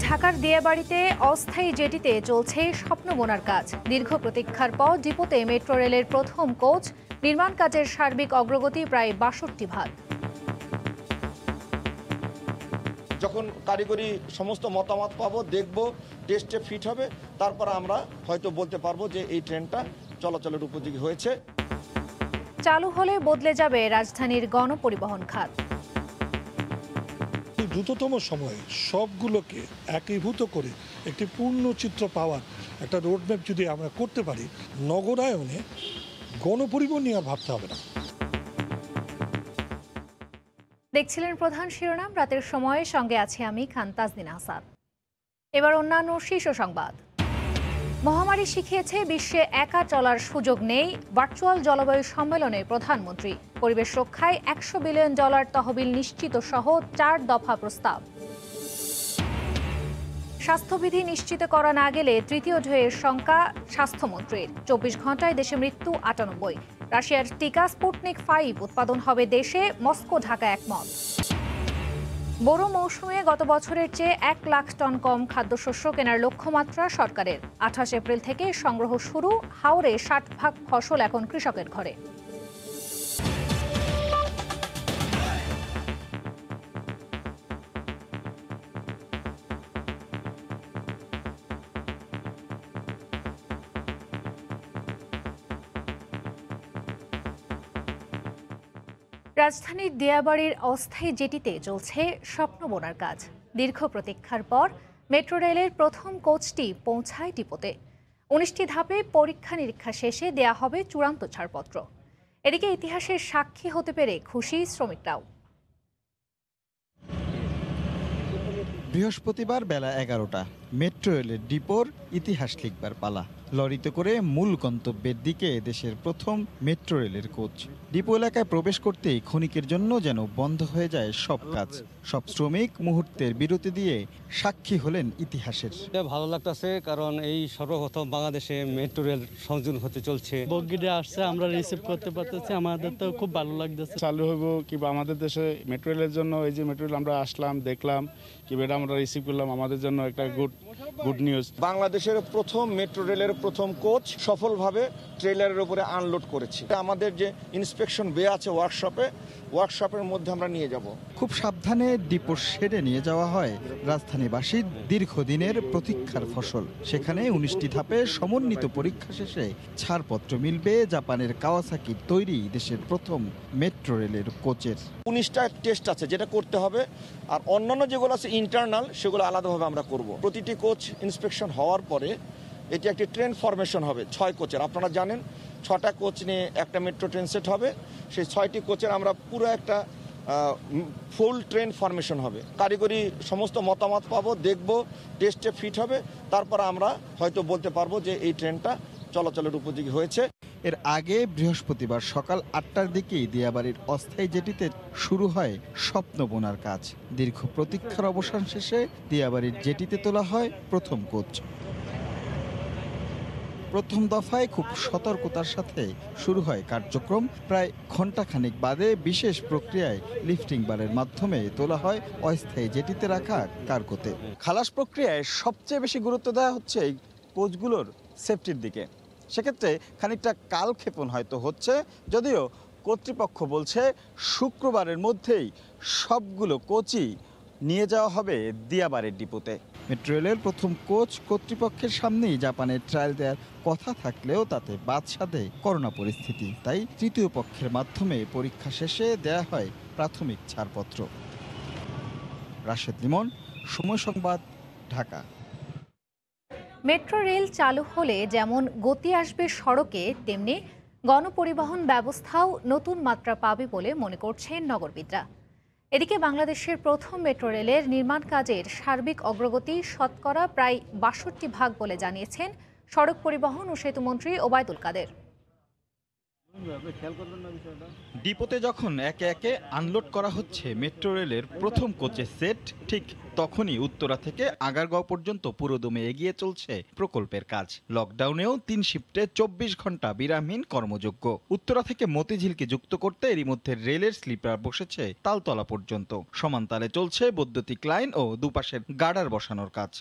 ঢাকার দিয়াবাড়িতে অস্থায়ী জেটিতে চলছে স্বপ্ন বোনার কাজ। দীর্ঘ প্রতীক্ষার পর ডিপোতে মেট্রো রেলের প্রথম কোচ। নির্মাণ কাজের সার্বিক অগ্রগতি প্রায় ৬২%। যখন কারিগরি সমস্ত মতামত পাবো, দেখব, টেস্টে ফিট হবে, তারপর আমরা হয়তো বলতে পারবো যে এই ট্রেনটা চলাচলের উপযোগী হয়েছে। চালু হলে বদলে যাবে রাজধানীর গণপরিবহন খাত। দ্রুততম সময়ে সবগুলোকে একীভূত করে একটি পূর্ণ চিত্র পাওয়ার একটা রোডম্যাপ যদি আমরা করতে পারি, নগরায়নে গণপরিবহন নিয়ে আর ভাবতে হবে না। দেখছিলেন প্রধান শিরোনাম, রাতের সময়ে সঙ্গে আছি আমি খান তাজদিন আসাদ। এবার অন্যান্য শীর্ষ সংবাদ। মহামারী শিখিয়েছে বিশ্বে একা চলার সুযোগ নেই। ভার্চুয়াল জলবায়ু সম্মেলনে প্রধানমন্ত্রী। পরিবেশ রক্ষায় $100 বিলিয়ন তহবিল নিশ্চিত সহ 4 দফা প্রস্তাব। স্বাস্থ্যবিধি নিশ্চিত করা না গেলে তৃতীয় ঢেউয়ের শঙ্কা স্বাস্থ্যমন্ত্রীর। 24 ঘন্টায় দেশে মৃত্যু 98। রাশিয়ার টিকা স্পুটনিক 5 উৎপাদন হবে দেশে, মস্কো ঢাকা একমত। বোরো মৌসুমে গত বছরের চেয়ে 1 লাখ টন কম খাদ্যশস্য কেনার লক্ষ্যমাত্রা সরকারের। 28 এপ্রিল থেকে সংগ্রহ শুরু। হাওরে 60% ফসল এখন কৃষকের ঘরে। রাজধানীর দিয়াবাড়ির অস্থায়ী জেটিতে চলছে স্বপ্ন বোনার কাজ। দীর্ঘ প্রতীক্ষার পর মেট্রো রেলের প্রথম কোচটি পৌঁছায় ডিপোতে। 19টি ধাপে পরীক্ষা নিরীক্ষা শেষে দেয়া হবে চূড়ান্ত ছাড়পত্র। এদিকে ইতিহাসের সাক্ষী হতে পেরে খুশি শ্রমিকরাও। বৃহস্পতিবার বেলা 11টা মেট্রো রেলের ডিপোর ইতিহাস লিখবার পালা। লরিতে করে মূল গন্তব্যের দিকে দেশের প্রথম মেট্রো রেলের কোচ। ডিপো এলাকায় প্রবেশ করতেই ক্ষণিকের জন্য যেন বন্ধ হয়ে যায় সব কাজ। সব শ্রমিক মুহূর্তের বিরতি দিয়ে সাক্ষী হলেন ইতিহাসের। ভালো লাগতেছে, কারণ এই সর্বপ্রথম বাংলাদেশে মেট্রো রেল সংযোজন হতে চলছে। বগিটা আসছে, আমরা রিসিভ করতে পারতেছি, আমাদের তো খুব ভালো লাগতেছে। চালু হইব কিংবা আমাদের দেশে মেট্রো রেলের জন্য এই যে মেট্রো রেল আমরা আসলাম, দেখলাম কিংবা এটা আমরা রিসিভ করলাম, আমাদের জন্য একটা গুড নিউজ। বাংলাদেশের প্রথম মেট্রো রেলের প্রথম কোচ সফলভাবে ট্রেলারের উপরে আনলোড করেছি। আমাদের যে ইন্সপেকশন বে আছে ওয়ার্কশপের মধ্যে আমরা নিয়ে যাব। খুব সাবধানে ডিপোর শেডে নিয়ে যাওয়া হয় রাজধানীবাসীর দীর্ঘদিনের প্রতীক্ষার ফসল। সেখানে 19টি ধাপে সমন্বিত পরীক্ষা শেষে ছাড়পত্র মিলবে জাপানের কাওয়াসাকির তৈরি দেশের প্রথম মেট্রো রেলের কোচের। 19টা টেস্ট আছে যেটা করতে হবে, আর অন্যান্য যেগুলো আছে ইন্টারনাল, সেগুলো আলাদাভাবে আমরা করব। প্রতিটি কোচ ইন্সপেকশন হওয়ার পরে এটি একটি ট্রেন ফরমেশন হবে 6 কোচের। আপনারা জানেন 6টা কোচ নিয়ে একটা মেট্রো ট্রেন সেট হবে। সেই 6টি কোচের আমরা পুরো একটা ফুল ট্রেন ফরমেশন হবে। কারিগরি সমস্ত মতামত পাবো, দেখব, টেস্টে ফিট হবে, তারপর আমরা হয়তো বলতে পারবো যে এই ট্রেনটা চলাচলের উপযোগী হয়েছে। এর আগে বৃহস্পতিবার সকাল 8টার দিকেই দিয়াবাড়ির অস্থায়ী জেটিতে শুরু হয় স্বপ্ন বোনার কাজ। দীর্ঘ প্রতীক্ষার অবসান শেষে দিয়াবাড়ির জেটিতে তোলা হয় প্রথম কোচ। প্রথম দফায় খুব সতর্কতার সাথে শুরু হয় কার্যক্রম। প্রায় ঘণ্টাখানেক বাদে বিশেষ প্রক্রিয়ায় লিফটিং বারের মাধ্যমে তোলা হয় অস্থায়ী জেটিতে রাখা কার্গোতে। খালাস প্রক্রিয়ায় সবচেয়ে বেশি গুরুত্ব দেওয়া হচ্ছে এই কোচগুলোর সেফটির দিকে। সেক্ষেত্রে খানিকটা কালক্ষেপণ হয়তো হচ্ছে, যদিও কর্তৃপক্ষ বলছে শুক্রবারের মধ্যেই সবগুলো কোচই নিয়ে যাওয়া হবে দিয়াবাড়ির ডিপোতে। মেট্রো রেলের প্রথম কোচ কর্তৃপক্ষের সামনেই জাপানের ট্রায়াল দেওয়ার কথা থাকলেও তাতে বাদ সাধে করোনা পরিস্থিতি। তাই তৃতীয় পক্ষের মাধ্যমে পরীক্ষা শেষে দেয়া হয় প্রাথমিক ছাড়পত্র। রাশেদ লিমন, সময় সংবাদ, ঢাকা। মেট্রো রেল চালু হলে যেমন গতি আসবে সড়কে, তেমনি গণপরিবহন ব্যবস্থাও নতুন মাত্রা পাবে বলে মনে করছেন নগরবিদরা। এদিকে বাংলাদেশের প্রথম মেট্রো রেলের নির্মাণ কাজের সার্বিক অগ্রগতি শতকরা প্রায় 62% বলে জানিয়েছেন সড়ক পরিবহন ও সেতুমন্ত্রী ওবায়দুল কাদের। ডিপোতে যখন একে একে আনলোড করা হচ্ছে মেট্রো রেলের প্রথম কোচের সেট, ঠিক তখনই উত্তরা থেকে আগারগাঁও পর্যন্ত পুরোদমে এগিয়ে চলছে প্রকল্পের কাজ। লকডাউনেও 3 শিফটে 24 ঘন্টা বিরামহীন কর্মযোগ্য। উত্তরা থেকে মতিঝিলকে যুক্ত করতে এরই মধ্যে রেলের স্লিপার বসেছে তালতলা পর্যন্ত। সমানতালে চলছে বৈদ্যুতিক লাইন ও দুপাশের গার্ডার বসানোর কাজ।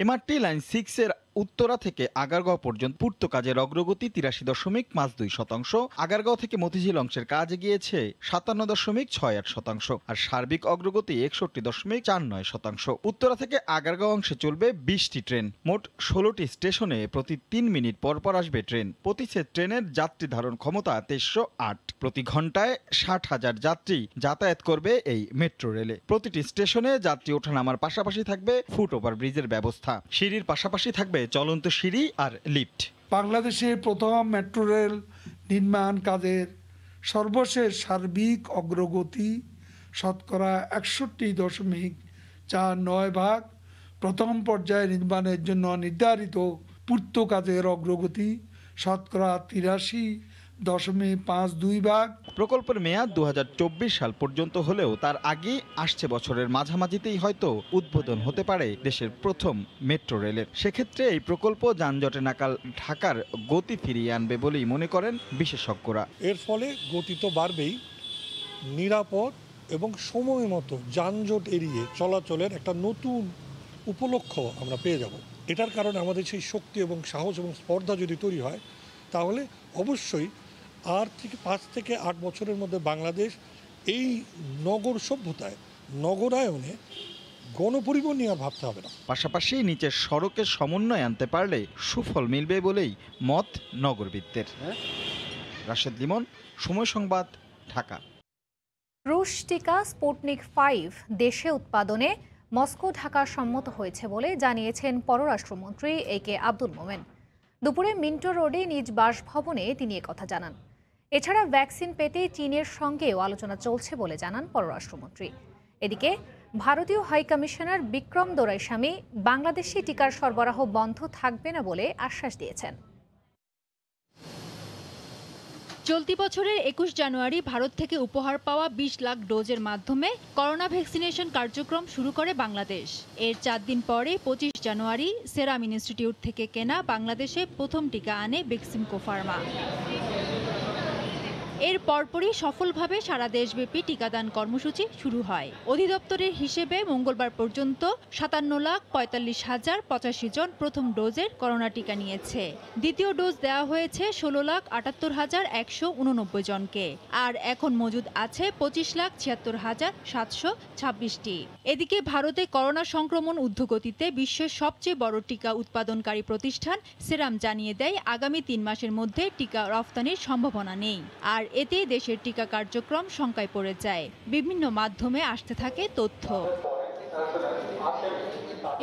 এমআরটি লাইন 6 এর উত্তরা থেকে আগারগাঁও পর্যন্ত পূর্ত কাজের অগ্রগতি 83.52%। আগারগাঁও থেকে মতিঝিল অংশের কাজ এগিয়েছে 57.68%, আর সার্বিক অগ্রগতি 61.49%। উত্তরা থেকে আগারগাঁও অংশে চলবে 20টি ট্রেন। মোট 16টি স্টেশনে প্রতি 3 মিনিট পর পর আসবে ট্রেন। প্রতি সেট ট্রেনের যাত্রী ধারণ ক্ষমতা 2308। প্রতি ঘন্টায় 60,000 যাত্রী যাতায়াত করবে এই মেট্রো রেলে। প্রতিটি স্টেশনে যাত্রী ওঠানামার পাশাপাশি থাকবে ফুট ওভার ব্রিজের ব্যবস্থা। সিঁড়ির পাশাপাশি থাকবে চলন্ত সিঁড়ি আর লিফট। বাংলাদেশে প্রথম মেট্রো রেল নির্মাণ কাজের সর্বশেষ সার্বিক অগ্রগতি শতকরা 61.49%। প্রথম পর্যায়ে নির্মাণের জন্য নির্ধারিত পূর্ত কাজের অগ্রগতি শতকরা 83.52%। প্রকল্পের মেয়াদ 2024 সাল পর্যন্ত হলেও তার আগে আসছে বছরের মাঝামাঝিতেই হয়তো উদ্বোধন হতে পারে দেশের প্রথম মেট্রো রেলের। সেক্ষেত্রে এই প্রকল্প যানজটে নাকাল ঢাকার গতি ফিরিয়ে আনবে বলেই মনে করেন বিশেষজ্ঞরা। এর ফলে গতি তো বাড়বেই, নিরাপদ এবং সময় মতো যানজট এড়িয়ে চলাচলের একটা নতুন উপলক্ষ আমরা পেয়ে যাব। এটার কারণে আমাদের সেই শক্তি এবং সাহস এবং স্পর্ধা যদি তৈরি হয়, তাহলে অবশ্যই 5 থেকে 8 বছরের মধ্যে বাংলাদেশ এই নগর সভ্যতায়, নগরায়নে গণপরিবহন নিয়ে আর ভাবতে হবে না। পাশাপাশি নিচের সড়কের সমন্বয় আনতে পারলে সুফল মিলবে বলেই মত নগরবিদদের। রাশেদ লিমন, সময় সংবাদ, ঢাকা। রুশ টিকা স্পুটনিক 5 দেশে উৎপাদনে মস্কো ঢাকা সম্মত হয়েছে বলে জানিয়েছেন পররাষ্ট্রমন্ত্রী একে আব্দুল মোমেন। দুপুরে মিন্টো রোডে নিজ বাসভবনে তিনি একথা জানান। এছাড়া ভ্যাকসিন পেতে চীনের সঙ্গেও আলোচনা চলছে বলে জানান পররাষ্ট্রমন্ত্রী। এদিকে ভারতীয় হাই কমিশনার বিক্রম দোরাইস্বামী বাংলাদেশে টিকার সরবরাহ বন্ধ থাকবে না বলে আশ্বাস দিয়েছেন। চলতি বছরের 21 জানুয়ারি ভারত থেকে উপহার পাওয়া 20 লাখ ডোজের মাধ্যমে করোনা ভ্যাকসিনেশন কার্যক্রম শুরু করে বাংলাদেশ। এর 4 দিন পরে 25 জানুয়ারি সেরাম ইনস্টিটিউট থেকে কেনা বাংলাদেশে প্রথম টিকা আনে বেক্সিমকো ফার্মা। এর পরপরই সফলভাবে সারা দেশব্যাপী টিকাদান কর্মসূচি শুরু হয়। অধিদপ্তরের হিসেবে মঙ্গলবার পর্যন্ত 57,45,085 জন প্রথম ডোজের করোনা টিকা নিয়েছে। দ্বিতীয় ডোজ দেওয়া হয়েছে 16,78,189 জনকে। আর এখন মজুদ আছে 25,76,726টি। এদিকে ভারতে করোনা সংক্রমণ ঊর্ধ্বগতিতে বিশ্বের সবচেয়ে বড় টিকা উৎপাদনকারী প্রতিষ্ঠান সেরাম জানিয়ে দেয় আগামী 3 মাসের মধ্যে টিকা রফতানির সম্ভাবনা নেই। আর এতে দেশের টিকা কার্যক্রম শঙ্কায় পড়ে যায়। বিভিন্ন মাধ্যমে আসতে থাকে তথ্য।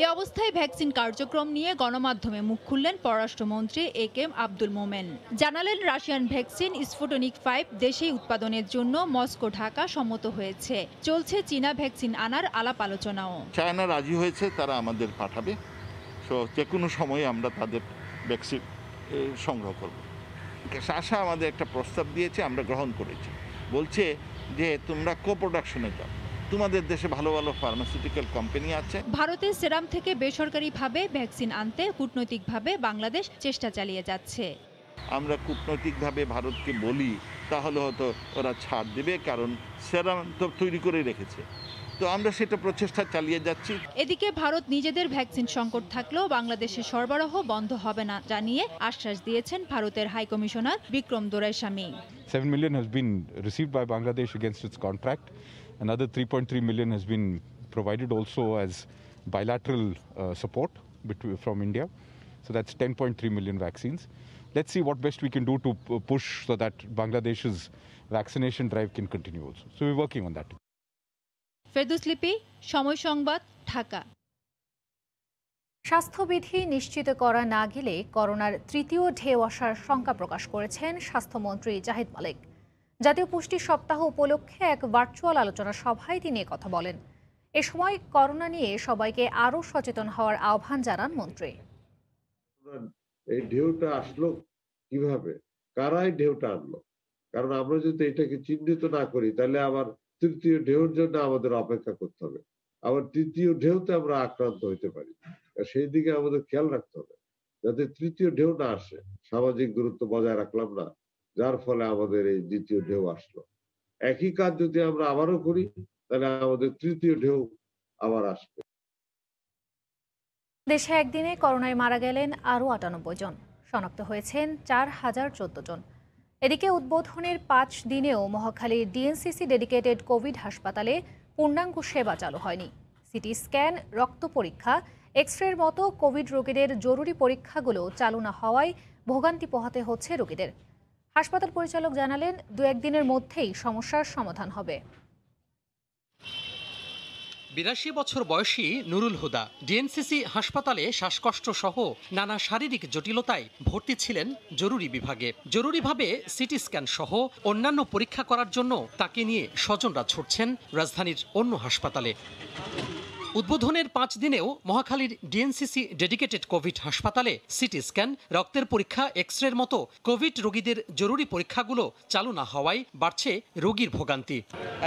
এ অবস্থায় ভ্যাকসিন কার্যক্রম নিয়ে গণমাধ্যমে মুখ খুললেন পররাষ্ট্রমন্ত্রী একে আব্দুল মোমেন। জানালেন রাশিয়ান ভ্যাকসিন স্পুটনিক 5 দেশেই উৎপাদনের জন্য মস্কো ঢাকা সম্মত হয়েছে। চলছে চীনা ভ্যাকসিন আনার আলাপ আলোচনাও। চায়না রাজি হয়েছে, তারা আমাদের পাঠাবে। যে কোনো সময় আমরা তাদের ভ্যাকসিন সংগ্রহ করব। আশা আমাদের একটা প্রস্তাব দিয়েছে, আমরা গ্রহণ করেছি। বলছে যে তোমরা কো-প্রোডাকশনে যাও, তোমাদের দেশে ভালো ভালো ফার্মাসিউটিক্যাল কোম্পানি আছে। ভারতের সেরাম থেকে বেসরকারিভাবে ভ্যাকসিন আনতে কূটনৈতিকভাবে বাংলাদেশ চেষ্টা চালিয়ে যাচ্ছে। আমরা কূটনৈতিকভাবে ভারতকে বলি, তাহলে হয়তো ওরা ছাড় দেবে, কারণ সেরাম তো তৈরি করে রেখেছে। তো আমরা সেটা প্রচেষ্টা চালিয়ে যাচ্ছি। এদিকে ভারত নিজেদের ভ্যাকসিন সংকট থাকলেও বাংলাদেশের সরবরাহ বন্ধ হবে না জানিয়ে আশ্বাস দিয়েছেন ভারতের high commissioner Vikram Doraiswamy. 7 million has been received by Bangladesh against its contract. Another 3.3 million has been provided also as bilateral support from India. So that's 10.3 million vaccines. Let's see what best we can do to push so that Bangladesh's vaccination drive can continue also. So we're working on that. Ferdous লিপি, সময় সংবাদ, ঢাকা। স্বাস্থ্যবিধি নিশ্চিত করা না গেলে করোনার তৃতীয় ঢেউ আসার শঙ্কা প্রকাশ করেছেন স্বাস্থ্যমন্ত্রী জাহিদ মালেক। জাতীয় পুষ্টি সপ্তাহ উপলক্ষে এক ভার্চুয়াল আলোচনা সভায় তিনি কথা বলেন। এ সময় করোনা নিয়ে সবাইকে আরও সচেতন হওয়ার আহ্বান জানান মন্ত্রী। এই ঢেউটা আসলো কিভাবে, কারাই ঢেউটা আনলো। কারণ আমরা যদি এটাকে চিহ্নিত না করি তাহলে আবার তৃতীয় ঢেউর জন্য আমাদের অপেক্ষা করতে হবে, আবার তৃতীয় ঢেউতে আমরা আক্রান্ত হইতে পারি। সেই দিকে আমাদের খেয়াল রাখতে হবে যাতে তৃতীয় ঢেউ না আসে। সামাজিক দূরত্ব বজায় রাখলাম না, যার ফলে আমাদের এই দ্বিতীয় ঢেউ আসলো। একই কাজ যদি আমরা আবারও করি তাহলে আমাদের তৃতীয় ঢেউ আবার আসবে। দেশে একদিনে করোনায় মারা গেলেন আরও 98 জন, শনাক্ত হয়েছেন 4014 জন। এদিকে উদ্বোধনের 5 দিনেও মহাখালীর ডিএনসিসি ডেডিকেটেড কোভিড হাসপাতালে পূর্ণাঙ্গ সেবা চালু হয়নি। সিটি স্ক্যান, রক্ত পরীক্ষা, এক্স-রের মতো কোভিড রোগীদের জরুরি পরীক্ষাগুলো চালু না হওয়ায় ভোগান্তি পোহাতে হচ্ছে রোগীদের। হাসপাতাল পরিচালক জানালেন 2-1 দিনের মধ্যেই সমস্যার সমাধান হবে। 82 বছর বয়সী নুরুল হুদা ডিএনসিসি হাসপাতালে শ্বাসকষ্ট সহ নানা শারীরিক জটিলতায় ভর্তি ছিলেন জরুরি বিভাগে। জরুরিভাবে সিটি স্ক্যান সহ অন্যান্য পরীক্ষা করার জন্য তাকে নিয়ে স্বজনরা ছুটছেন রাজধানীর অন্য হাসপাতালে। উদ্বোধনের 5 দিনেও মহাখালীর ডিএনসিসি ডেডিকেটেড কোভিড হাসপাতালে সিটি স্ক্যান, রক্তের পরীক্ষা, এক্স-রের মতো কোভিড রোগীদের জরুরি পরীক্ষাগুলো চালু না হওয়ায় বাড়ছে রোগীর ভোগান্তি।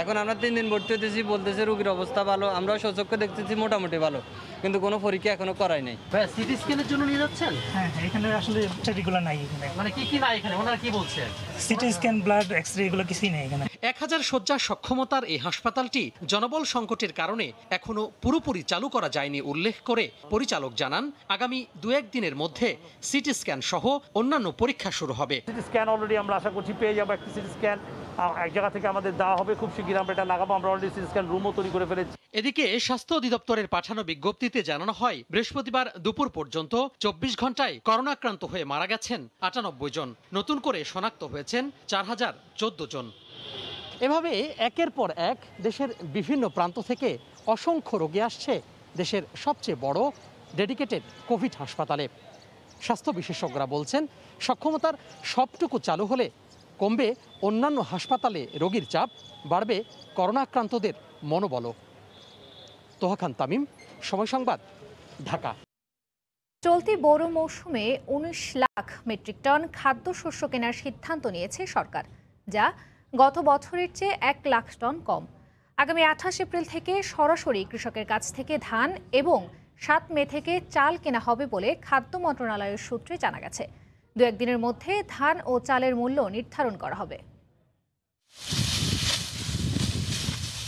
এখন আমরা 3 দিন ভর্তি হতেছি, বলতেছে রোগীর অবস্থা ভালো, আমরাও সচক্ষে দেখতেছি মোটামুটি ভালো, কিন্তু কোনো পরীক্ষা এখনো করাই নাই। সিটি স্ক্যানের জন্য নিয়ে যাচ্ছেন? হ্যাঁ, এখানে আসলে সেটিগুলো নাই। এখানে মানে কি না এখানে ওনারা কি বলছেন? সিটি স্ক্যান, ব্লাড, এক্স-রে এগুলো কিছুই নেই এখানে। 1000 শয্যা সক্ষমতার এই হাসপাতালটি জনবল সংকটের কারণে এখনো পুরোপুরি চালু করা যায়নি উল্লেখ করে পরিচালক জানান, আগামী 2-1 দিনের মধ্যে সিটি স্ক্যান সহ অন্যান্য পরীক্ষা শুরু হবে। সিটি স্ক্যান অলরেডি আমরা আশা করছি পেয়ে যাবো। একটা সিটি স্ক্যান এক জায়গা থেকে আমাদের দেওয়া হবে, খুব শীঘ্রই আমরা এটা লাগাবো। আমরা অলরেডি সিটি স্ক্যান রুমও তৈরি করে ফেলেছি। এদিকে স্বাস্থ্য অধিদপ্তরের পাঠানো বিজ্ঞপ্তিতে জানানো হয়, বৃহস্পতিবার দুপুর পর্যন্ত 24 ঘন্টায় করোনাক্রান্ত হয়ে মারা গেছেন 98 জন, নতুন করে শনাক্ত হয়েছেন 4014 জন। এভাবে একের পর এক দেশের বিভিন্ন প্রান্ত থেকে অসংখ্য রোগী আসছে দেশের সবচেয়ে বড় ডেডিকেটেড কোভিড হাসপাতালে। স্বাস্থ্য বিশেষজ্ঞরা বলছেন, সক্ষমতার সবটুকু চালু হলে কমবে অন্যান্য হাসপাতালে রোগীর চাপ, বাড়বে করোনাক্রান্তদের মনোবলও। তোহা খান তামিম, সময় সংবাদ, ঢাকা। চলতি বোরো মৌসুমে 19 লাখ মেট্রিক টন খাদ্যশস্য কেনার সিদ্ধান্ত নিয়েছে সরকার, যা গত বছরের চেয়ে 1 লাখ টন কম। আগামী 28 এপ্রিল থেকে সরাসরি কৃষকের কাছ থেকে ধান এবং 7 মে থেকে চাল কেনা হবে বলে খাদ্য মন্ত্রণালয়ের সূত্রে জানা গেছে। 2-1 দিনের মধ্যে ধান ও চালের মূল্য নির্ধারণ করা হবে।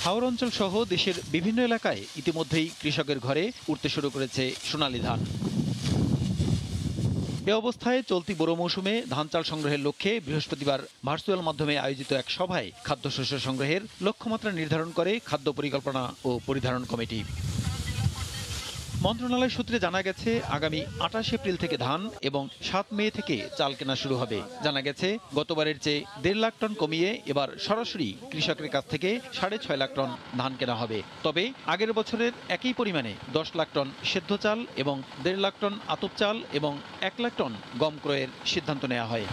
হাওর অঞ্চল সহ দেশের বিভিন্ন এলাকায় ইতিমধ্যেই কৃষকের ঘরে উঠতে শুরু করেছে সোনালী ধান। এ অবস্থায় চলতি বোরো মৌসুমে ধান চাল সংগ্রহের লক্ষ্যে বৃহস্পতিবার ভার্চুয়াল মাধ্যমে আয়োজিত এক সভায় খাদ্যশস্য সংগ্রহের লক্ষ্যমাত্রা নির্ধারণ করে খাদ্য পরিকল্পনা ও পরিধারণ কমিটি। মন্ত্রণালয় সূত্রে জানা গেছে, আগামী 28 এপ্রিল থেকে ধান এবং 7 মে থেকে চাল কেনা শুরু হবে। জানা গেছে, গতবারের চেয়ে 1.5 লাখ টন কমিয়ে এবার সরাসরি কৃষকের কাছ থেকে 6.5 লাখ টন ধান কেনা হবে। তবে আগের বছরের একই পরিমাণে 10 লাখ টন সেদ্ধ চাল এবং 1.5 লাখ টন আতপ চাল এবং 1 লাখ টন গম ক্রয়ের সিদ্ধান্ত নেওয়া হয়।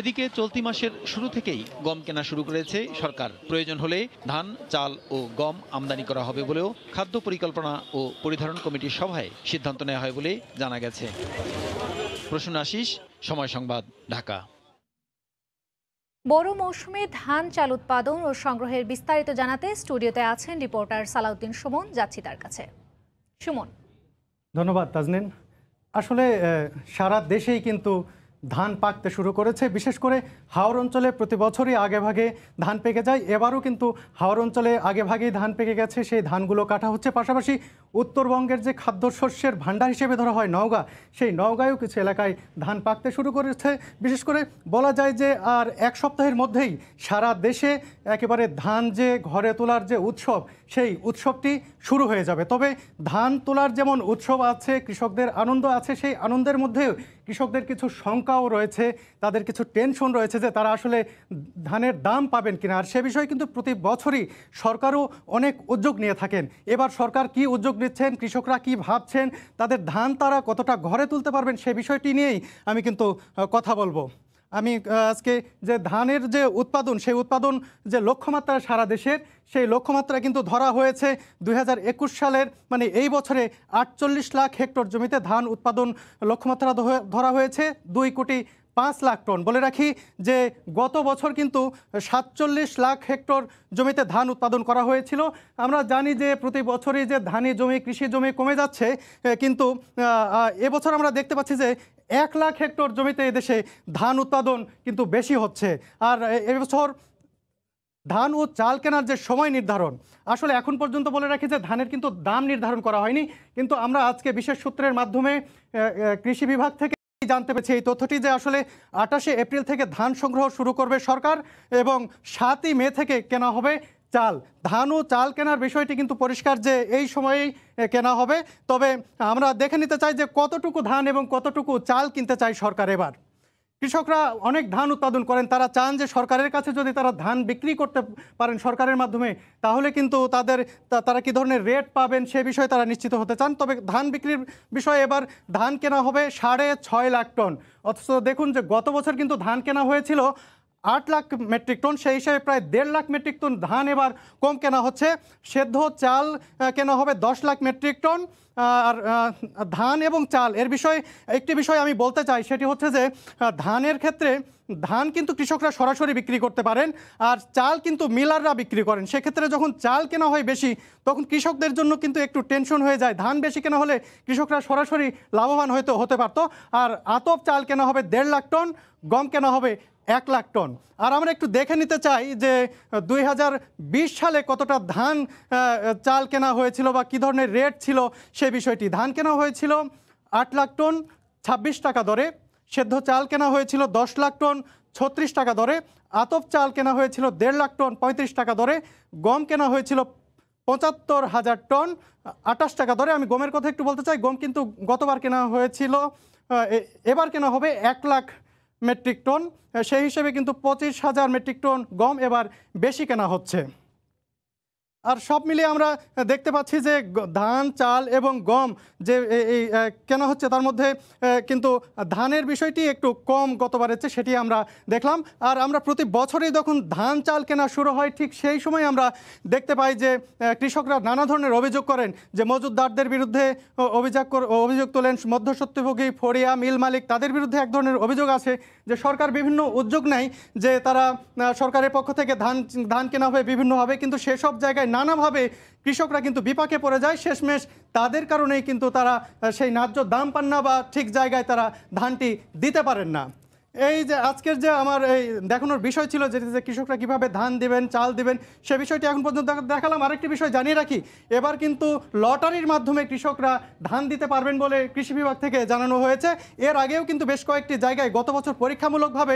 এদিকে চলতি মাসের শুরু থেকেই গম কেনা শুরু করেছে সরকার। প্রয়োজন হলে ধান, চাল ও গম আমদানি করা হবে বলেও খাদ্য পরিকল্পনা ও পরিধারণ কমিটির সভায় সিদ্ধান্ত নেওয়া হয় বলে জানা গেছে। প্রসূন আশিস, সময় সংবাদ, ঢাকা। বোরো মৌসুমে ধান চাল উৎপাদন ও সংগ্রহের বিস্তারিত জানাতে স্টুডিওতে আছেন রিপোর্টার সালাউদ্দিন সুমন। যাচ্ছি তার কাছে। সুমন। ধন্যবাদ তাজনিন। আসলে সারা দেশেই কিন্তু ধান পাকতে শুরু করেছে। বিশেষ করে হাওর অঞ্চলে প্রতি বছরই আগেভাগে ধান পেকে যায়। এবারও কিন্তু হাওর অঞ্চলে আগেভাগেই ধান পেকে গেছে, সেই ধানগুলো কাটা হচ্ছে। পাশাপাশি উত্তরবঙ্গের যে খাদ্যশস্যের ভাণ্ডার হিসেবে ধরা হয় নওগাঁ, সেই নওগাঁয়ও কিছু এলাকায় ধান পাকতে শুরু করেছে। বিশেষ করে বলা যায় যে আর 1 সপ্তাহের মধ্যেই সারা দেশে একেবারে ধান যে ঘরে তোলার যে উৎসব, সেই উৎসবটি শুরু হয়ে যাবে। তবে ধান তোলার যেমন উৎসব আছে, কৃষকদের আনন্দ আছে, সেই আনন্দের মধ্যেও কৃষকদের কিছু শঙ্কাও রয়েছে, তাদের কিছু টেনশন রয়েছে যে তারা আসলে ধানের দাম পাবেন কিনা। আর সে বিষয়ে কিন্তু প্রতি বছরই সরকারও অনেক উদ্যোগ নিয়ে থাকেন। এবার সরকার কি উদ্যোগ নিচ্ছেন, কৃষকরা কি ভাবছেন, তাদের ধান তারা কতটা ঘরে তুলতে পারবেন, সে বিষয়টি নিয়েই আমি কিন্তু কথা বলবো। আমি আজকে যে ধানের যে উৎপাদন, সেই উৎপাদন যে লক্ষ্যমাত্রা সারা দেশের, সেই লক্ষ্যমাত্রা কিন্তু ধরা হয়েছে 2021 সালের, মানে এই বছরে 48 লাখ হেক্টর জমিতে ধান উৎপাদন লক্ষ্যমাত্রা ধরা হয়েছে 2 5 লাখ টন। বলে রাখি যে গত বছর কিন্তু 47 লাখ হেক্টর জমিতে ধান উৎপাদন করা হয়েছিল। আমরা জানি যে প্রতি বছরই যে ধানি জমি কৃষি জমি কমে যাচ্ছে, কিন্তু এবছর আমরা দেখতে পাচ্ছি যে 1 লাখ হেক্টর জমিতে এদেশে ধান উৎপাদন কিন্তু বেশি হচ্ছে। আর এবছর ধান ও চাল কেনার যে সময় নির্ধারণ, আসলে এখন পর্যন্ত বলে রাখি যে ধানের কিন্তু দাম নির্ধারণ করা হয়নি, কিন্তু আমরা আজকে বিশেষ সূত্রের মাধ্যমে কৃষি বিভাগ থেকে জানতে পেরেছি এই তথ্যটি যে আসলে 28শে এপ্রিল থেকে ধান সংগ্রহ শুরু করবে সরকার এবং 7ই মে থেকে কেনা হবে চাল। ধান ও চাল কেনার বিষয়টি কিন্তু পরিষ্কার যে এই সময়েই কেনা হবে। তবে আমরা দেখে নিতে চাই যে কতটুকু ধান এবং কতটুকু চাল কিনতে চাই সরকার। এবার কৃষকরা অনেক ধান উৎপাদন করেন, তারা চান যে সরকারের কাছে যদি তারা ধান বিক্রি করতে পারেন সরকারের মাধ্যমে, তাহলে কিন্তু তারা কী ধরনের রেট পাবেন সে বিষয়ে তারা নিশ্চিত হতে চান। তবে ধান বিক্রির বিষয়ে এবার ধান কেনা হবে 6.5 লাখ টন। অথচ দেখুন যে গত বছর কিন্তু ধান কেনা হয়েছিল 8 লাখ মেট্রিক টন, সেই হিসাবে প্রায় 1.5 লাখ মেট্রিক টন ধান এবার কম কেনা হচ্ছে। সেদ্ধ চাল কেনা হবে 10 লাখ মেট্রিক টন। আর ধান এবং চাল এর বিষয়ে একটি বিষয় আমি বলতে চাই, সেটি হচ্ছে যে ধানের ক্ষেত্রে ধান কিন্তু কৃষকরা সরাসরি বিক্রি করতে পারেন, আর চাল কিন্তু মিলাররা বিক্রি করেন। সেক্ষেত্রে যখন চাল কেনা হয় বেশি, তখন কৃষকদের জন্য কিন্তু একটু টেনশন হয়ে যায়। ধান বেশি কেনা হলে কৃষকরা সরাসরি লাভবান হতে পারতো। আর আতপ চাল কেনা হবে 1.5 লাখ টন, গম কেনা হবে 1 লাখ টন। আর আমরা একটু দেখে নিতে চাই যে 2020 সালে কতটা ধান চাল কেনা হয়েছিল বা কী ধরনের রেট ছিল সেই বিষয়টি। ধান কেনা হয়েছিল 8 লাখ টন 26 টাকা দরে, সেদ্ধ চাল কেনা হয়েছিল 10 লাখ টন 36 টাকা দরে, আতপ চাল কেনা হয়েছিল 1.5 লাখ টন 35 টাকা দরে, গম কেনা হয়েছিল 75,000 টন 28 টাকা দরে। আমি গমের কথা একটু বলতে চাই, গম কিন্তু গতবার কেনা হয়েছিল, এবার কেনা হবে 1 লাখ মেট্রিক টন। সেই হিসেবে কিন্তু 25,000 মেট্রিক টন গম এবার বেশি কেনা হচ্ছে। আর সব মিলিয়ে আমরা দেখতে পাচ্ছি যে ধান চাল এবং গম যে এই কেনা হচ্ছে, তার মধ্যে কিন্তু ধানের বিষয়টি একটু কম গতবারের চেয়ে, সেটি আমরা দেখলাম। আর আমরা প্রতি বছরই যখন ধান চাল কেনা শুরু হয় ঠিক সেই সময় আমরা দেখতে পাই যে কৃষকরা নানা ধরনের অভিযোগ করেন, যে মজুতদারদের বিরুদ্ধে অভিযোগ তোলেন, মধ্যস্বত্বভোগী ফড়িয়া মিল মালিক, তাদের বিরুদ্ধে এক ধরনের অভিযোগ আছে যে সরকার বিভিন্ন উদ্যোগ নেয়, যে তারা সরকারের পক্ষ থেকে ধান কেনা হবে বিভিন্নভাবে, কিন্তু সেসব জায়গায় নানাভাবে কৃষকরা কিন্তু বিপাকে পড়ে যায়। শেষমেশ তাদের কারণেই কিন্তু তারা সেই ন্যায্য দাম পান না বা ঠিক জায়গায় তারা ধানটি দিতে পারেন না। এই যে আজকের যে আমার এই দেখানোর বিষয় ছিল যে কৃষকরা কিভাবে ধান দেবেন চাল দেবেন সে বিষয়টি এখন পর্যন্ত দেখালাম। আরেকটি বিষয় জানিয়ে রাখি, এবার কিন্তু লটারির মাধ্যমে কৃষকরা ধান দিতে পারবেন বলে কৃষি বিভাগ থেকে জানানো হয়েছে। এর আগেও কিন্তু বেশ কয়েকটি জায়গায় গত বছর পরীক্ষামূলকভাবে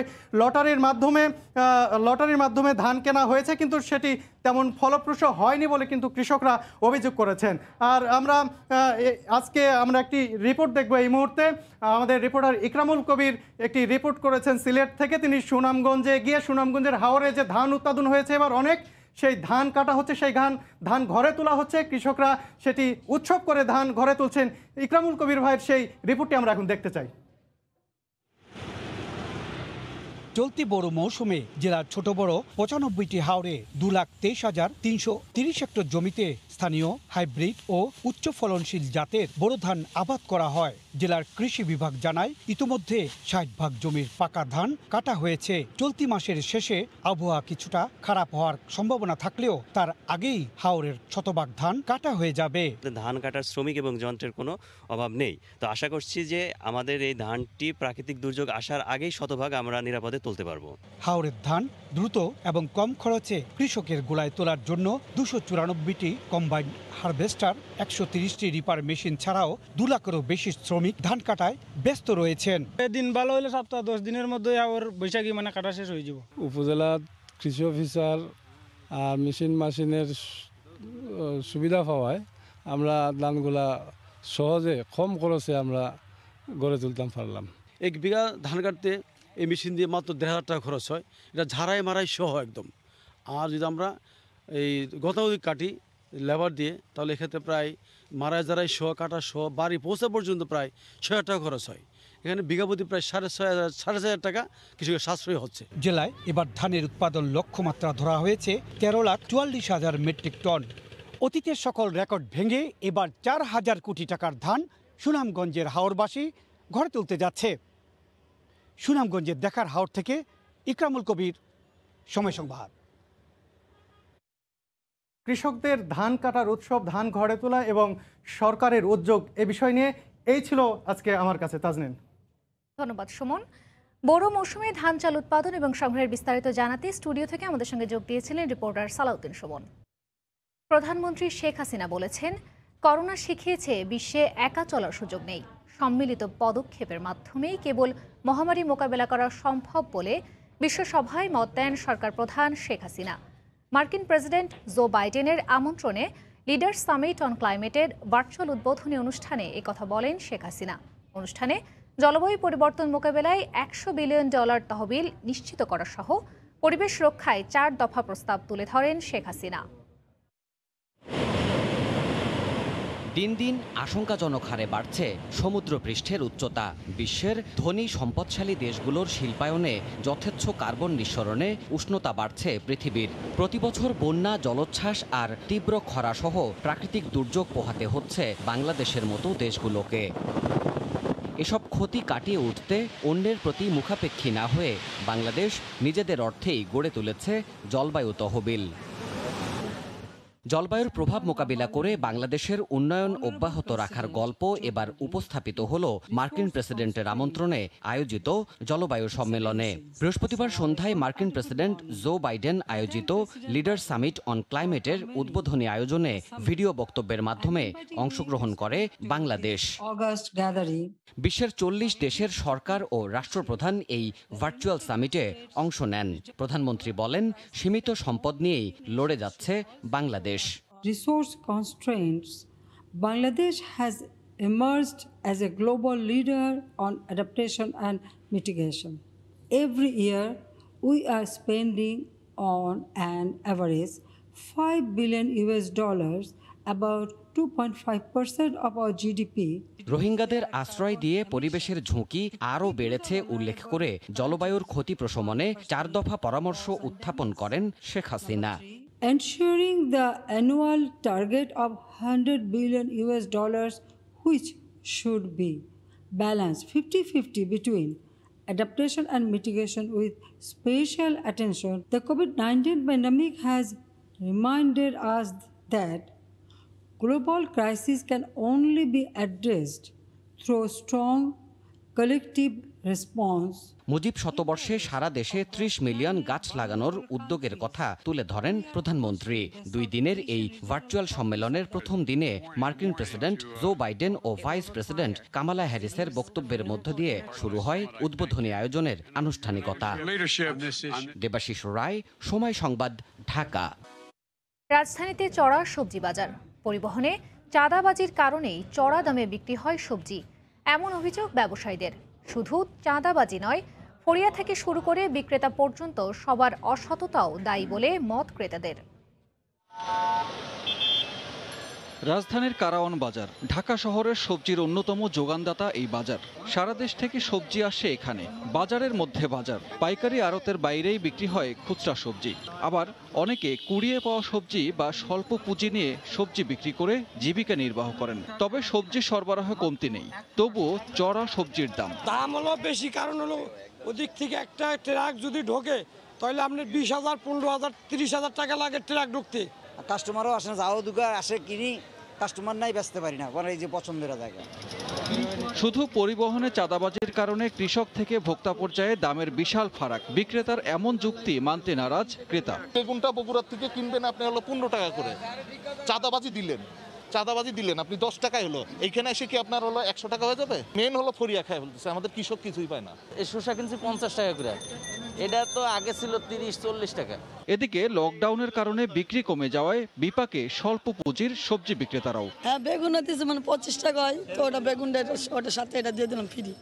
লটারির মাধ্যমে ধান কেনা হয়েছে, কিন্তু সেটি তেমন ফলপ্রসূ হয়নি বলে কিন্তু কৃষকরা অভিযোগ করেছেন। আর আজকে আমরা একটি রিপোর্ট দেখব এই মুহূর্তে। আমাদের রিপোর্টার ইকরামুল কবির একটি রিপোর্ট করেছেন সিলেট থেকে। তিনি সুনামগঞ্জে গিয়ে সুনামগঞ্জের হাওরে যে ধান উৎপাদন হয়েছে এবার অনেক, সেই ধান কাটা হচ্ছে, সেই ধান ঘরে তোলা হচ্ছে, কৃষকরা সেটি উৎসব করে ধান ঘরে তুলছেন। ইকরামুল কবির ভাইয়ের সেই রিপোর্টটি আমরা এখন দেখতে চাই। চলতি বড় মৌসুমে জেলার ছোট বড় 95টি হাওরে 2,23,330 হেক্টর জমিতে স্থানীয় হাইব্রিড ও উচ্চ ফলনশীল জাতের বোরো ধান আবাদ করা হয়। জেলার কৃষি বিভাগ জানায় ইতিমধ্যে 60% জমির পাকা ধান কাটা হয়েছে। চলতি মাসের শেষে আবহাওয়া কিছুটা খারাপ হওয়ার সম্ভাবনা থাকলেও তার আগেই হাওরের শতভাগ ধান কাটা হয়ে যাবে। ধান কাটার শ্রমিক এবং যন্ত্রের কোনো অভাব নেই, তো আশা করছি যে আমাদের এই ধানটি প্রাকৃতিক দুর্যোগ আসার আগেই শতভাগ আমরা নিরাপদে তুলতে পারবো। হাওরের ধান দ্রুত এবং কম খরচে কৃষকের গোলায় তোলার জন্য 294টি কম্বাইন হারভেস্টার, 130টি রিপার মেশিন ছাড়াও 2 লাখেরও বেশি শ্রমিক ধান কাটায় ব্যস্ত রয়েছেন। দিন ভালো হলে সপ্তাহ 10 দিনের মধ্যে আবার বৈশাখী মানে কাটা শেষ হয়ে যাব। উপজেলা কৃষি অফিসার আর মেশিনের সুবিধা পাওয়ায় আমরা ধানগুলা সহজে কম খরচে আমরা গড়ে তুলতাম পারলাম। 1 বিঘা ধান কাটতে এই মেশিন দিয়ে মাত্র 1,500 টাকা খরচ হয়, এটা ঝাড়াই মারাই সহ একদম। আর যদি আমরা এই গতাগতি কাটি লেবার দিয়ে, তাহলে এক্ষেত্রে প্রায় মারাই জারাই সহ কাটা সহ বাড়ি পৌঁছা পর্যন্ত প্রায় 6,000 টাকা খরচ হয়। এখানে বিঘাপতি প্রায় 6,500 টাকা কৃষকের সাশ্রয় হচ্ছে। জেলায় এবার ধানের উৎপাদন লক্ষ্যমাত্রা ধরা হয়েছে 13,44,000 মেট্রিক টন। অতীতের সকল রেকর্ড ভেঙে এবার 4,000 কোটি টাকার ধান সুনামগঞ্জের হাওরবাসী ঘরে তুলতে যাচ্ছে। সুনামগঞ্জের দেখার হাওর থেকে ইকরামুল কবির, সময় সংবাদ। কৃষকদের ধান কাটার উৎসব, ধান ঘরে তোলা এবং সরকারের উদ্যোগ, এ বিষয় নিয়ে এই ছিল আজকে আমার কাছে। তাজনীন, ধন্যবাদ সুমন। বড় মৌসুমে ধান চাল উৎপাদন এবং সংগ্রহের বিস্তারিত জানাতে স্টুডিও থেকে আমাদের সঙ্গে যোগ দিয়েছিলেন রিপোর্টার সালাউদ্দিন সুমন। প্রধানমন্ত্রী শেখ হাসিনা বলেছেন, করোনা শিখিয়েছে বিশ্বে একা চলার সুযোগ নেই। সম্মিলিত পদক্ষেপের মাধ্যমেই কেবল মহামারী মোকাবেলা করা সম্ভব বলে বিশ্বসভায় মত দেন সরকার প্রধান শেখ হাসিনা। মার্কিন প্রেসিডেন্ট জো বাইডেনের আমন্ত্রণে লিডার্স সামিট অন ক্লাইমেটের ভার্চুয়াল উদ্বোধনী অনুষ্ঠানে একথা বলেন শেখ হাসিনা। অনুষ্ঠানে জলবায়ু পরিবর্তন মোকাবেলায় $100 বিলিয়ন তহবিল নিশ্চিত করা সহ পরিবেশ রক্ষায় 4 দফা প্রস্তাব তুলে ধরেন শেখ হাসিনা। দিন দিন আশঙ্কাজনক হারে বাড়ছে সমুদ্রপৃষ্ঠের উচ্চতা। বিশ্বের ধনী সম্পদশালী দেশগুলোর শিল্পায়নে যথেচ্ছ কার্বন নিঃসরণে উষ্ণতা বাড়ছে পৃথিবীর। প্রতিবছর বন্যা, জলোচ্ছ্বাস আর তীব্র খরাসহ প্রাকৃতিক দুর্যোগ পোহাতে হচ্ছে বাংলাদেশের মতো দেশগুলোকে। এসব ক্ষতি কাটিয়ে উঠতে অন্যের প্রতি মুখাপেক্ষী না হয়ে বাংলাদেশ নিজেদের অর্থেই গড়ে তুলেছে জলবায়ু তহবিল। জলবায়ুর প্রভাব মোকাবিলা করে বাংলাদেশের উন্নয়ন অব্যাহত রাখার গল্প এবার উপস্থাপিত হল মার্কিন প্রেসিডেন্টের আমন্ত্রণে আয়োজিত জলবায়ু সম্মেলনে। বৃহস্পতিবার সন্ধ্যায় মার্কিন প্রেসিডেন্ট জো বাইডেন আয়োজিত লিডার্স সামিট অন ক্লাইমেটের উদ্বোধনী আয়োজনে ভিডিও বক্তব্যের মাধ্যমে অংশগ্রহণ করে বাংলাদেশ। বিশ্বের 40 দেশের সরকার ও রাষ্ট্রপ্রধান এই ভার্চুয়াল সামিটে অংশ নেন। প্রধানমন্ত্রী বলেন, সীমিত সম্পদ নিয়েই লড়ে যাচ্ছে Bangladesh. Resource constraints, Bangladesh has emerged as a global leader on adaptation and mitigation. Every year, we are spending on an average $5 billion, about 2.5% of our GDP. রোহিঙ্গাদের আশ্রয় দিয়ে পরিবেশের ঝুঁকি আরও বেড়েছে উল্লেখ করে জলবায়ুর ক্ষতি প্রশমনে 4 দফা পরামর্শ উত্থাপন করেন Sheikh Hasina. Ensuring the annual target of $100 billion, which should be balanced 50-50 between adaptation and mitigation with special attention. The COVID-19 pandemic has reminded us that global crises can only be addressed through strong collective response. Mujib শতবর্ষে সারা দেশে 30 million গাছ লাগানোর উদ্যোগের কথা তুলে ধরেন প্রধানমন্ত্রী। 2 দিনের এই ভার্চুয়াল সম্মেলনের প্রথম দিনে মার্কিন প্রেসিডেন্ট জো বাইডেন ও ভাইস প্রেসিডেন্ট কামালা হ্যারিসের বক্তব্যের মধ্য দিয়ে শুরু হয় উদ্বোধনী আয়োজনের আনুষ্ঠানিকতা। দেবাশিস রায়, সময় সংবাদ, ঢাকা। রাজধানীতে চড়া সবজি বাজার। পরিবহনে চাঁদাবাজির কারণেই চড়া দামে বিক্রি হয় সবজি, এমন অভিযোগ ব্যবসায়ীদের। শুধু চাঁদাবাজি নয়, ফড়িয়া থেকে শুরু করে বিক্রেতা পর্যন্ত সবার অসততাও দায়ী বলে মত ক্রেতাদের। রাজধানীর কারাওয়ান বাজার ঢাকা শহরের সবজির অন্যতম যোগানদাতা। এই বাজার সারা দেশ থেকে সবজি আসে এখানে। বাজারের মধ্যে বাজার, পাইকারি আড়তের বাইরেই বিক্রি হয় খুচরা সবজি। আবার অনেকে কুড়িয়ে পাওয়া সবজি বা স্বল্প পুঁজি নিয়ে সবজি বিক্রি করে জীবিকা নির্বাহ করেন। তবে সবজি সরবরাহে কমতি নেই, তবুও চড়া সবজির দাম। দাম হলো বেশি, কারণ হলো ওদিক থেকে একটা ট্রাক যদি ঢোকে তাহলে আপনার 20,000, 15,000, 30,000 টাকা লাগে ট্রাক ঢুকতে। কাস্টমারও আসে না, যাও দোকান আসে কিনি, কাস্টমার নাই, বেচতে পারি না, এই যে পছন্দের জায়গা। শুধু পরিবহনে চাঁদাবাজির কারণে কৃষক থেকে ভোক্তা পর্যায়ে দামের বিশাল ফারাক। বিক্রেতার এমন যুক্তি মানতে নারাজ ক্রেতা। বেগুনটা বগুড়ার থেকে কিনবেন আপনি হলো 15 টাকা করে, চাঁদাবাজি দিলেন আপনি 10 টাকায় হলো, এইখানে এসে কি আপনার হলো 100 টাকা হয়ে যাবে? মেন হলো ফরিয়া খায় বলতেছে, আমাদের কৃষক কিছুই পায় না। এই শসা কিনছি 50 টাকা করে, এটা তো আগে ছিল 30-40 টাকা। এদিকে লকডাউনের কারণে বিক্রি কমে যাওয়ায় বিপাকে স্বল্প পুঁজির সবজি বিক্রেতারাও। হ্যাঁ, বেগুন দিয়েছে মানে 25 টাকা হয়, তো ওটা বেগুনটা ওটার সাথে এটা দিয়ে দিলাম ফ্রি,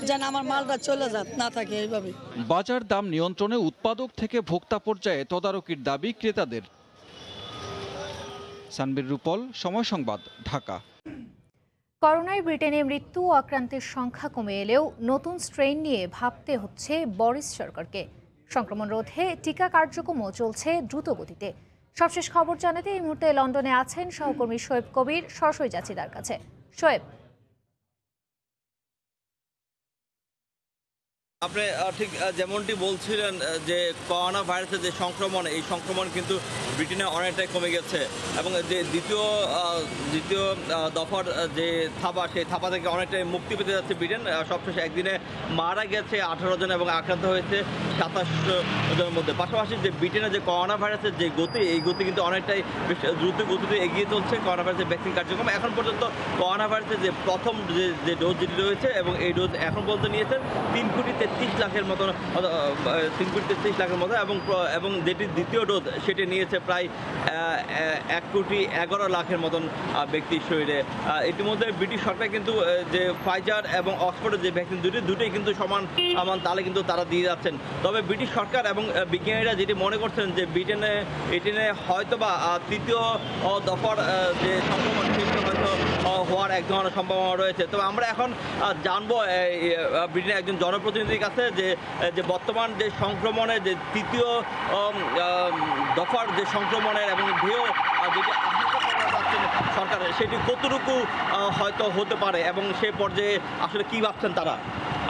যেন আমার মালটা চলে যাক না থাকে এইভাবে। বাজার দাম নিয়ন্ত্রণে উৎপাদক থেকে ভোক্তা পর্যায়ে তদারকির দাবি ক্রেতাদের। সানবীর রূপল, সময় সংবাদ, ঢাকা। করোনায় ব্রিটেনে মৃত্যু ও আক্রান্তের সংখ্যা কমে এলেও নতুন স্ট্রেইন নিয়ে ভাবতে হচ্ছে বরিস সরকারকে। সংক্রমণ রোধে টিকা কার্যক্রমও চলছে দ্রুত গতিতে। সবশেষ খবর জানাতে এই মুহূর্তে লন্ডনে আছেন সহকর্মী শোয়েব কবির। সরাসরি যাচ্ছি তার কাছে। শোয়েব। আপনি ঠিক যেমনটি বলছিলেন যে করোনা ভাইরাসের যে সংক্রমণ, এই সংক্রমণ কিন্তু ব্রিটেনে অনেকটাই কমে গেছে এবং যে দ্বিতীয় দফার যে থাবা, সেই থাবা থেকে অনেকটাই মুক্তি পেতে যাচ্ছে ব্রিটেন। সবশেষে একদিনে মারা গেছে 18 জন এবং আক্রান্ত হয়েছে 27 জনের মধ্যে। পাশাপাশি যে ব্রিটেনের যে করোনা ভাইরাসের যে গতি, এই গতি কিন্তু অনেকটাই দ্রুত গতিতে এগিয়ে চলছে করোনা ভাইরাসের ভ্যাকসিন কার্যক্রম। এখন পর্যন্ত করোনা ভাইরাসের যে প্রথম যে ডোজ যেটি রয়েছে এবং এই ডোজ এখন পর্যন্ত নিয়েছেন 3,33,00,000-এর মতো, 3,33,00,000-এর মতো এবং যেটি দ্বিতীয় ডোজ সেটি নিয়েছে প্রায় 1,11,00,000-এর মতন ব্যক্তির শরীরে। ইতিমধ্যে ব্রিটিশ সরকার কিন্তু যে ফাইজার এবং অক্সফোর্ডের যে ভ্যাকসিন দুটোই কিন্তু সমান তালে কিন্তু তারা দিয়ে যাচ্ছেন। তবে ব্রিটিশ সরকার এবং বিজ্ঞানীরা যেটি মনে করছেন যে ব্রিটেনে হয়তোবা তৃতীয় দফার যে সংক্রমণ সেটি হয়তো হওয়ার এক ধরনের সম্ভাবনা রয়েছে। তবে আমরা এখন জানবো ব্রিটেনের একজন জনপ্রতিনিধির কাছে যে বর্তমান যে সংক্রমণের যে তৃতীয় দফার যে সংক্রমণের এবং ঢেউ যেটি আশঙ্কা করা যাচ্ছেন সরকার, সেটি কতটুকু হয়তো হতে পারে এবং সেই পর্যায়ে আসলে কী ভাবছেন তারা।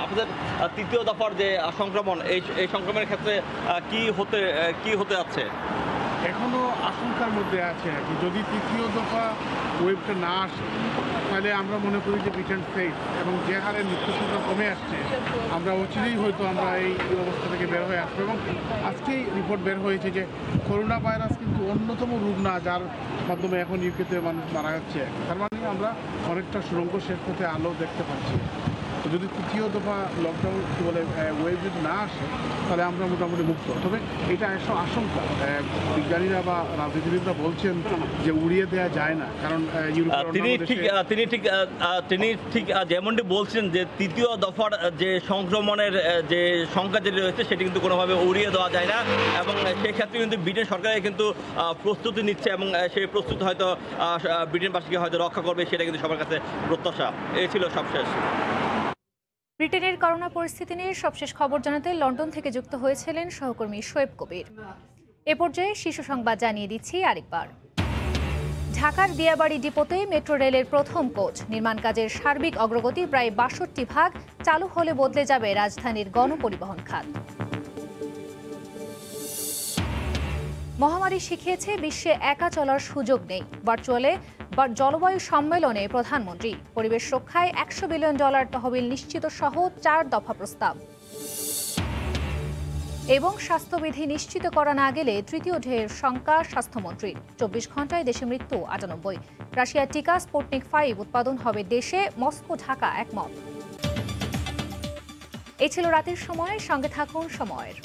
আপনাদের তৃতীয় দফার যে সংক্রমণ, এই সংক্রমণের ক্ষেত্রে কি হতে যাচ্ছে? এখনও আশঙ্কার মধ্যে আছে আর কি। যদি তৃতীয় দফা ওয়েবটা না আসে তাহলে আমরা মনে করি যে ব্রিটেন সেফ, এবং যে হারে মৃত্যু সংখ্যা কমে আসছে আমরা অচিরেই হয়তো আমরা এই অবস্থা থেকে বের হয়ে আসবো। এবং আজকেই রিপোর্ট বের হয়েছে যে করোনা ভাইরাস কিন্তু অন্যতম রোগ না যার মাধ্যমে এখন ইউকেতে মানুষ মারা যাচ্ছে। তার মানে আমরা অনেকটা সুরঙ্গ শেষ পথে আলো দেখতে পাচ্ছি। তো যদি তৃতীয় দফা লকডাউন কী বলে ওয়েভ যদি না আসে তাহলে আমরা মোটামুটি মুক্ত। তবে এটা একটা আশঙ্কা, বিজ্ঞানীরা বা রাজনীতিবিদরা বলছেন যে উড়িয়ে দেওয়া যায় না, কারণ তিনি ঠিক যেমনটি বলছেন যে তৃতীয় দফার যে সংক্রমণের যে সংখ্যা যেটি রয়েছে সেটি কিন্তু কোনোভাবে উড়িয়ে দেওয়া যায় না এবং সেক্ষেত্রে কিন্তু ব্রিটেন সরকারের কিন্তু প্রস্তুতি নিচ্ছে এবং সেই প্রস্তুতি হয়তো ব্রিটেনবাসীকে হয়তো রক্ষা করবে, সেটা কিন্তু সবার কাছে প্রত্যাশা। এই ছিল সবশেষ। ব্রিটেনের করোনা পরিস্থিতি নিয়ে সবশেষ খবর জানাতে লন্ডন থেকে যুক্ত হয়েছিলেন সহকর্মী শোয়েব কবির। এ পর্যায়ে শীর্ষ সংবাদ জানিয়ে দিচ্ছি আরেকবার। ঢাকার দিয়াবাড়ি ডিপোতে মেট্রো রেলের প্রথম কোচ নির্মাণ কাজের সার্বিক অগ্রগতি প্রায় ৬২ চালু হলে বদলে যাবে রাজধানীর গণপরিবহন খাত। মহামারী শিখিয়েছে বিশ্বে একা চলার সুযোগ নেই। ভার্চুয়ালে জলবায়ু সম্মেলনে প্রধানমন্ত্রী পরিবেশ রক্ষায় $100 বিলিয়ন তহবিল নিশ্চিত সহ 4 দফা প্রস্তাব। এবং স্বাস্থ্যবিধি নিশ্চিত করা না গেলে তৃতীয় ঢেউয়ের শঙ্কা স্বাস্থ্যমন্ত্রীর। 24 ঘন্টায় দেশে মৃত্যু 98। রাশিয়ার টিকা স্পুটনিক 5 উৎপাদন হবে দেশে, মস্কো ঢাকা একমত। এই ছিল রাতের সময়, সঙ্গে থাকুন সময়ের।